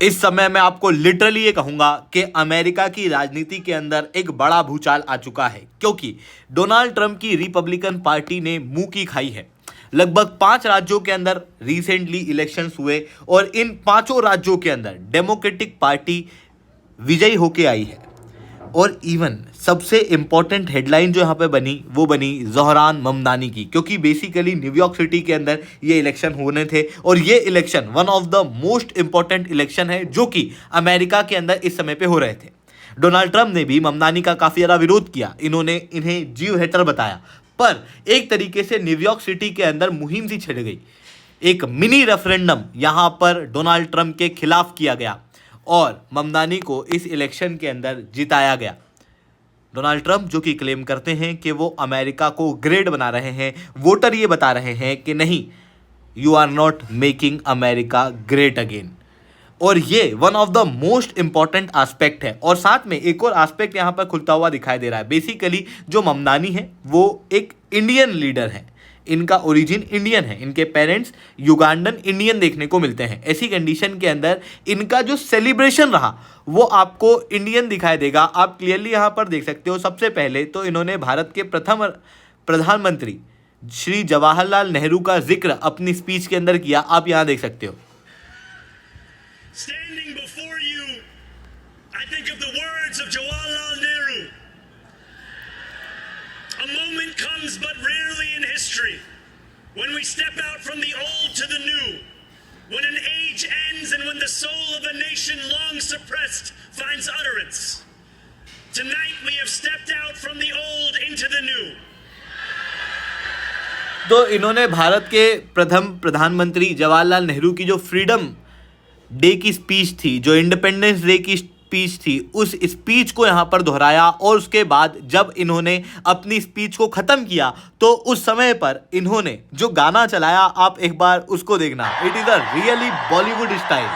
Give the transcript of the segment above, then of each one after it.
इस समय मैं आपको लिटरली ये कहूंगा कि अमेरिका की राजनीति के अंदर एक बड़ा भूचाल आ चुका है, क्योंकि डोनाल्ड ट्रंप की रिपब्लिकन पार्टी ने मुंह की खाई है। लगभग 5 राज्यों के अंदर रिसेंटली इलेक्शंस हुए और इन 5 राज्यों के अंदर डेमोक्रेटिक पार्टी विजयी होके आई है। और इवन सबसे इंपॉर्टेंट हेडलाइन जो यहाँ पे बनी वो बनी ज़ोहरान ममदानी की, क्योंकि बेसिकली न्यूयॉर्क सिटी के अंदर ये इलेक्शन होने थे और ये election one of the most important election है जो कि अमेरिका के अंदर इस समय पे हो रहे थे। डोनाल्ड ट्रंप ने भी ममदानी का काफ़ी ज़्यादा विरोध किया, इन्होंने इन्हें जीव हेटर बताया, पर एक तरीके से न्यूयॉर्क सिटी के अंदर मुहिम सी छिड़ गई। एक मिनी रेफरेंडम यहाँ पर डोनाल्ड ट्रंप के खिलाफ किया गया और ममदानी को इस इलेक्शन के अंदर जिताया गया। डोनाल्ड ट्रंप जो कि क्लेम करते हैं कि वो अमेरिका को ग्रेट बना रहे हैं, वोटर ये बता रहे हैं कि नहीं, you are not making America great again. और ये one of the most important aspect है। और साथ में एक और एस्पेक्ट यहाँ पर खुलता हुआ दिखाई दे रहा है। बेसिकली जो ममदानी है वो एक इंडियन लीडर है, इनका ओरिजिन इंडियन है, इनके पेरेंट्स युगांडन इंडियन देखने को मिलते हैं। ऐसी कंडीशन के अंदर इनका जो सेलिब्रेशन रहा वो आपको इंडियन दिखाई देगा। आप क्लियरली यहाँ पर देख सकते हो। सबसे पहले तो इन्होंने भारत के प्रथम प्रधानमंत्री श्री जवाहरलाल नेहरू का जिक्र अपनी स्पीच के अंदर किया, आप यहाँ देख सकते हो। Standing before you, I think of the words of Jawaharlal Nehru. A moment comes but rarely in history when we step out from the old to the new, when an age ends and when the soul of a nation long suppressed finds utterance. Tonight we have stepped out from the old into the new. तो इन्होंने भारत के प्रथम प्रधानमंत्री जवाहरलाल नेहरू की जो freedom day की speech थी, जो इंडिपेंडेंस डे की स्पीच थी, उस स्पीच को यहाँ पर दोहराया। और उसके बाद जब इन्होंने अपनी स्पीच को ख़त्म किया तो उस समय पर इन्होंने जो गाना चलाया, आप एक बार उसको देखना। It is a really Bollywood style.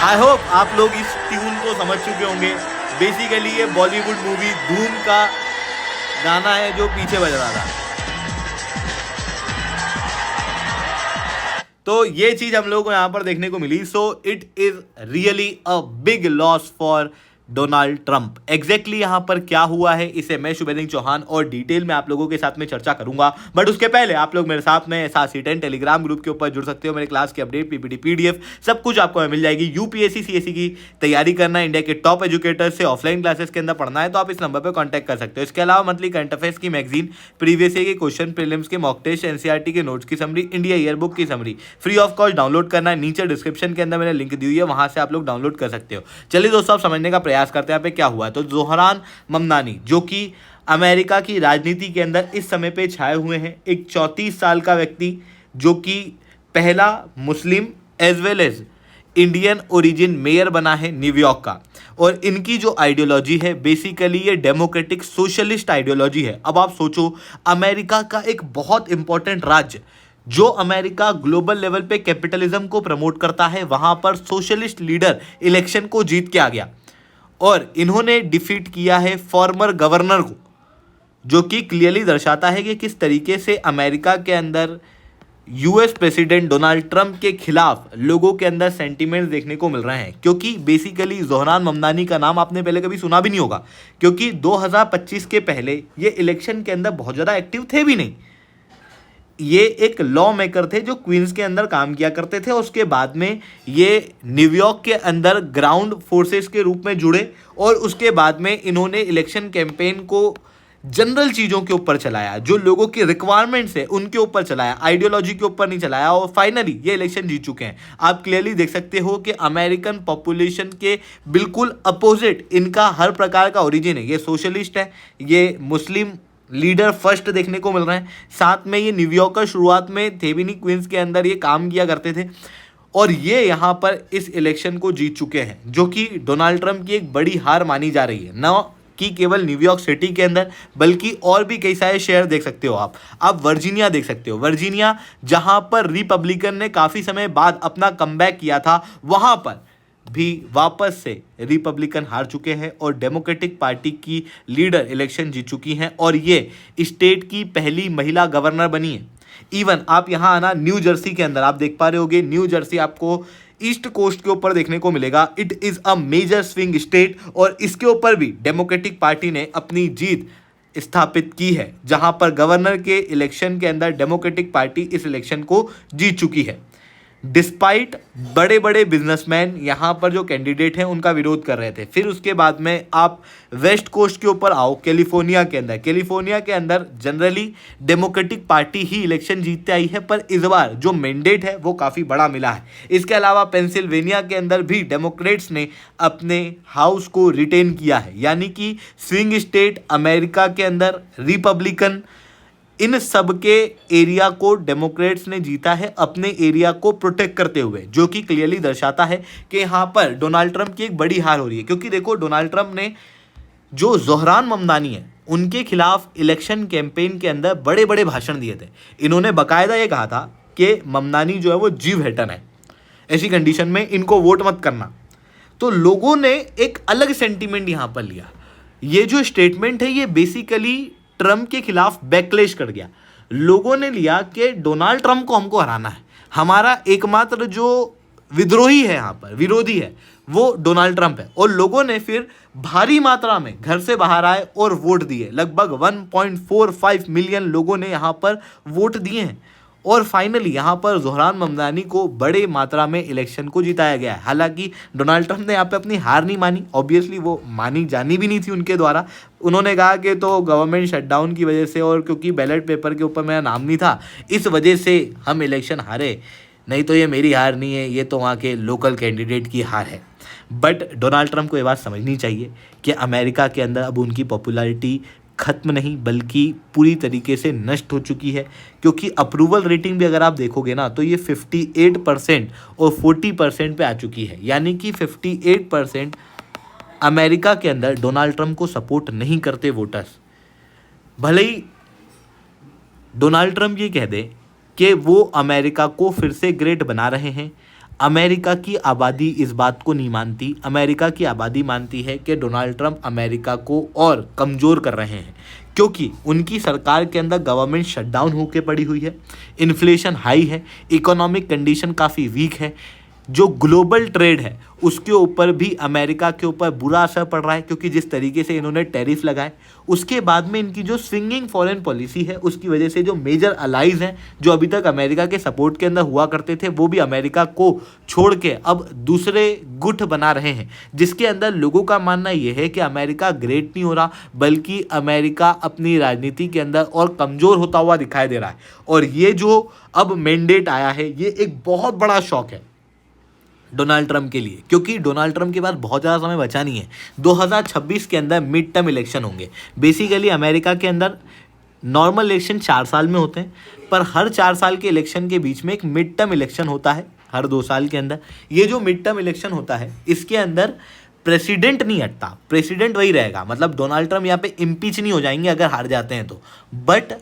I hope आप लोग इस ट्यून को समझ चुके होंगे। बेसिकली ये बॉलीवुड मूवी धूम का गाना है जो पीछे बज रहा था। तो ये चीज़ हम लोगों को यहाँ पर देखने को मिली। So it is really a big loss for Donald Trump. Exactly यहाँ पर क्या हुआ है इसे मैं शुभेंदु चौहान और डिटेल में आप लोगों के साथ में चर्चा करूंगा। बट उसके पहले आप लोग मेरे साथ में SRC10 टेलीग्राम ग्रुप के ऊपर जुड़ सकते हो। मेरे क्लास की अपडेट, PPT, PDF सब कुछ आपको मिल जाएगी। UPSC CSE की तैयारी करना है, इंडिया के टॉप एजुकेटर से ऑफलाइन क्लासेस के अंदर पढ़ना है तो आप इस नंबर पर कॉन्टैक्ट कर सकते हो। इसके अलावा मंथली करंट अफेयर्स की मैगजीन, प्रीवियस ईयर के क्वेश्चन, प्रीलिम्स के मॉक टेस्ट, NCERT के नोट्स की समरी, इंडिया ईयरबुक की summary free of cost download करना है। नीचे डिस्क्रिप्शन के अंदर मैंने लिंक दी हुई है, वहां से आप लोग डाउनलोड कर सकते हो। चलिए दोस्तों, आप समझने का प्रयास करते हैं यहाँ पे क्या हुआ है। तो ज़ोहरान ममदानी जो कि अमेरिका की राजनीति के अंदर इस समय पे छाए हुए हैं, एक 34 साल का व्यक्ति जो कि पहला Muslim as well as Indian origin mayor बना है न्यूयॉर्क का। और इनकी जो आइडियोलॉजी है बेसिकली ये डेमोक्रेटिक सोशलिस्ट आइडियोलॉजी है। अब आप सोचो, अमेरिका का एक बहुत इंपॉर्टेंट राज्य जो अमेरिका ग्लोबल लेवल पे कैपिटलिज्म को प्रमोट करता है, वहां पर सोशलिस्ट लीडर इलेक्शन को जीत के आ गया और इन्होंने डिफीट किया है फॉर्मर गवर्नर को, जो कि क्लियरली दर्शाता है कि किस तरीके से अमेरिका के अंदर US प्रेसिडेंट डोनाल्ड ट्रंप के खिलाफ लोगों के अंदर सेंटीमेंट्स देखने को मिल रहे हैं। क्योंकि बेसिकली ज़ोहरान ममदानी का नाम आपने पहले कभी सुना भी नहीं होगा, क्योंकि 2025 के पहले ये इलेक्शन के अंदर बहुत ज़्यादा एक्टिव थे भी नहीं। ये एक लॉ मेकर थे जो क्वींस के अंदर काम किया करते थे। उसके बाद में ये न्यूयॉर्क के अंदर ग्राउंड फोर्सेस के रूप में जुड़े और उसके बाद में इन्होंने इलेक्शन कैंपेन को जनरल चीज़ों के ऊपर चलाया, जो लोगों की रिक्वायरमेंट्स है उनके ऊपर चलाया, आइडियोलॉजी के ऊपर नहीं चलाया। और फाइनली ये इलेक्शन जीत चुके हैं। आप क्लियरली देख सकते हो कि अमेरिकन पॉपुलेशन के बिल्कुल अपोजिट इनका हर प्रकार का ओरिजिन है। ये सोशलिस्ट है, ये मुस्लिम लीडर फर्स्ट देखने को मिल रहे हैं। साथ में ये न्यूयॉर्कर शुरुआत में थे भी नहीं, क्वींस के अंदर ये काम किया करते थे और ये यहाँ पर इस इलेक्शन को जीत चुके हैं, जो कि डोनाल्ड ट्रंप की एक बड़ी हार मानी जा रही है। न कि केवल न्यूयॉर्क सिटी के अंदर बल्कि और भी कई सारे शहर देख सकते हो आप वर्जीनिया देख सकते हो। वर्जीनिया जहाँ पर रिपब्लिकन ने काफ़ी समय बाद अपना कमबैक किया था, वहाँ पर भी वापस से रिपब्लिकन हार चुके हैं और डेमोक्रेटिक पार्टी की लीडर इलेक्शन जीत चुकी हैं और ये स्टेट की पहली महिला गवर्नर बनी है। इवन आप यहाँ आना न्यू जर्सी के अंदर, आप देख पा रहे होगे न्यू जर्सी आपको ईस्ट कोस्ट के ऊपर देखने को मिलेगा। It is a major swing state और इसके ऊपर भी डेमोक्रेटिक पार्टी ने अपनी जीत स्थापित की है, जहां पर गवर्नर के इलेक्शन के अंदर डेमोक्रेटिक पार्टी इस इलेक्शन को जीत चुकी है। डिस्पाइट बड़े बड़े बिजनेसमैन यहाँ पर जो कैंडिडेट हैं उनका विरोध कर रहे थे। फिर उसके बाद में आप वेस्ट कोस्ट के ऊपर आओ, कैलिफोर्निया के अंदर। कैलिफोर्निया के अंदर जनरली डेमोक्रेटिक पार्टी ही इलेक्शन जीतते आई है, पर इस बार जो मैंडेट है वो काफ़ी बड़ा मिला है। इसके अलावा पेंसिल्वेनिया के अंदर भी डेमोक्रेट्स ने अपने हाउस को रिटेन किया है, यानी कि स्विंग स्टेट अमेरिका के अंदर रिपब्लिकन इन सब के एरिया को डेमोक्रेट्स ने जीता है अपने एरिया को प्रोटेक्ट करते हुए, जो कि क्लियरली दर्शाता है कि यहाँ पर डोनाल्ड ट्रंप की एक बड़ी हार हो रही है। क्योंकि देखो डोनाल्ड ट्रंप ने जो जोहरान ममदानी है उनके खिलाफ इलेक्शन कैंपेन के अंदर बड़े बड़े भाषण दिए थे। इन्होंने बाकायदा ये कहा था कि ममदानी जो है वो जीव हेटन है, ऐसी कंडीशन में इनको वोट मत करना। तो लोगों ने एक अलग सेंटीमेंट यहाँ पर लिया। ये जो स्टेटमेंट है ये बेसिकली ट्रंप के खिलाफ बैकलेश कर गया। लोगों ने लिया कि डोनाल्ड ट्रंप को हमको हराना है, हमारा एकमात्र जो विद्रोही है यहाँ पर, विरोधी है, वो डोनाल्ड ट्रंप है। और लोगों ने फिर भारी मात्रा में घर से बाहर आए और वोट दिए। लगभग 1.45 मिलियन लोगों ने यहाँ पर वोट दिए हैं और फाइनली यहाँ पर जोहरान ममदानी को बड़े मात्रा में इलेक्शन को जिताया गया है। हालांकि डोनाल्ड ट्रंप ने यहाँ पे अपनी हार नहीं मानी, ऑब्वियसली वो मानी जानी भी नहीं थी उनके द्वारा। उन्होंने कहा कि तो गवर्नमेंट शटडाउन की वजह से और क्योंकि बैलेट पेपर के ऊपर मेरा नाम नहीं था इस वजह से हम इलेक्शन हारे, नहीं तो ये मेरी हार नहीं है, ये तो वहाँ के लोकल कैंडिडेट की हार है। बट डोनाल्ड ट्रंप को ये बात समझनी चाहिए कि अमेरिका के अंदर अब उनकी पॉपुलैरिटी खत्म नहीं बल्कि पूरी तरीके से नष्ट हो चुकी है। क्योंकि अप्रूवल रेटिंग भी अगर आप देखोगे ना तो ये 58% और 40% पे आ चुकी है, यानी कि 58% अमेरिका के अंदर डोनाल्ड ट्रंप को सपोर्ट नहीं करते वोटर्स। भले ही डोनाल्ड ट्रंप ये कह दे कि वो अमेरिका को फिर से ग्रेट बना रहे हैं, अमेरिका की आबादी इस बात को नहीं मानती। अमेरिका की आबादी मानती है कि डोनाल्ड ट्रंप अमेरिका को और कमज़ोर कर रहे हैं, क्योंकि उनकी सरकार के अंदर गवर्नमेंट शटडाउन होकर पड़ी हुई है, इन्फ्लेशन हाई है, इकोनॉमिक कंडीशन काफ़ी वीक है। जो ग्लोबल ट्रेड है उसके ऊपर भी अमेरिका के ऊपर बुरा असर पड़ रहा है, क्योंकि जिस तरीके से इन्होंने टैरिफ लगाए, उसके बाद में इनकी जो स्विंगिंग फॉरेन पॉलिसी है उसकी वजह से जो मेजर अलाइज हैं जो अभी तक अमेरिका के सपोर्ट के अंदर हुआ करते थे वो भी अमेरिका को छोड़ के अब दूसरे गुट बना रहे हैं, जिसके अंदर लोगों का मानना यह है कि अमेरिका ग्रेट नहीं हो रहा बल्कि अमेरिका अपनी राजनीति के अंदर और कमज़ोर होता हुआ दिखाई दे रहा है। और ये जो अब मैंडेट आया है ये एक बहुत बड़ा शॉक है डोनाल्ड ट्रंप के लिए, क्योंकि डोनाल्ड ट्रंप के पास बहुत ज़्यादा समय बचा नहीं है। 2026 के अंदर मिड टर्म इलेक्शन होंगे। बेसिकली अमेरिका के अंदर नॉर्मल इलेक्शन 4 साल में होते हैं, पर हर 4 साल के इलेक्शन के बीच में एक मिड टर्म इलेक्शन होता है हर 2 साल के अंदर। ये जो मिड टर्म इलेक्शन होता है इसके अंदर प्रेसिडेंट नहीं हटता, प्रेसिडेंट वही रहेगा। मतलब डोनाल्ड ट्रंप यहाँ पे इम्पीच नहीं हो जाएंगे अगर हार जाते हैं तो, बट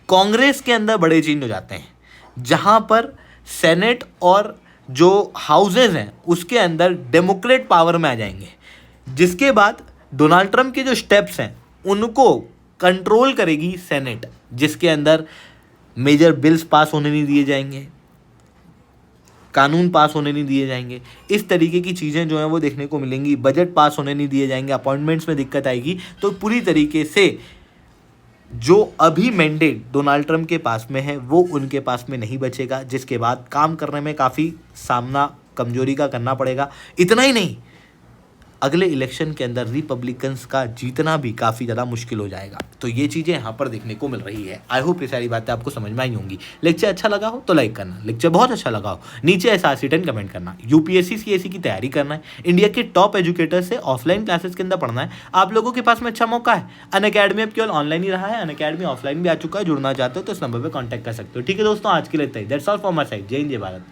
कांग्रेस के अंदर बड़े चेंज हो जाते हैं, जहाँ पर सेनेट और जो हाउसेज हैं उसके अंदर डेमोक्रेट पावर में आ जाएंगे, जिसके बाद डोनाल्ड ट्रंप के जो स्टेप्स हैं उनको कंट्रोल करेगी सेनेट, जिसके अंदर मेजर बिल्स पास होने नहीं दिए जाएंगे, कानून पास होने नहीं दिए जाएंगे, इस तरीके की चीज़ें जो हैं वो देखने को मिलेंगी। बजट पास होने नहीं दिए जाएंगे, अपॉइंटमेंट्स में दिक्कत आएगी। तो पूरी तरीके से जो अभी मैंडेट डोनाल्ड ट्रंप के पास में है वो उनके पास में नहीं बचेगा, जिसके बाद काम करने में काफ़ी सामना कमजोरी का करना पड़ेगा। इतना ही नहीं, अगले इलेक्शन के अंदर रिपब्लिकन्स का जीतना भी काफ़ी ज़्यादा मुश्किल हो जाएगा। तो ये चीज़ें यहाँ पर देखने को मिल रही है। आई होप ये सारी बातें आपको समझ में आई होंगी। लेक्चर अच्छा लगा हो तो लाइक करना, लेक्चर बहुत अच्छा लगा हो नीचे SRC10 कमेंट करना। UPSC CAC की तैयारी करना है, इंडिया के टॉप एजुकेटर से ऑफलाइन क्लासेस के अंदर पढ़ना है, आप लोगों के पास में अच्छा मौका है। अनअकैडमी अब केवल ऑनलाइन ही रहा है, अनअकैडमी ऑफलाइन भी आ चुका है। जुड़ना चाहते हो तो इस नंबर पर कॉन्टैक्ट कर सकते हो। ठीक है दोस्तों, आज के लिए इतना ही। That's all for my side. जय हिंद, जय भारत।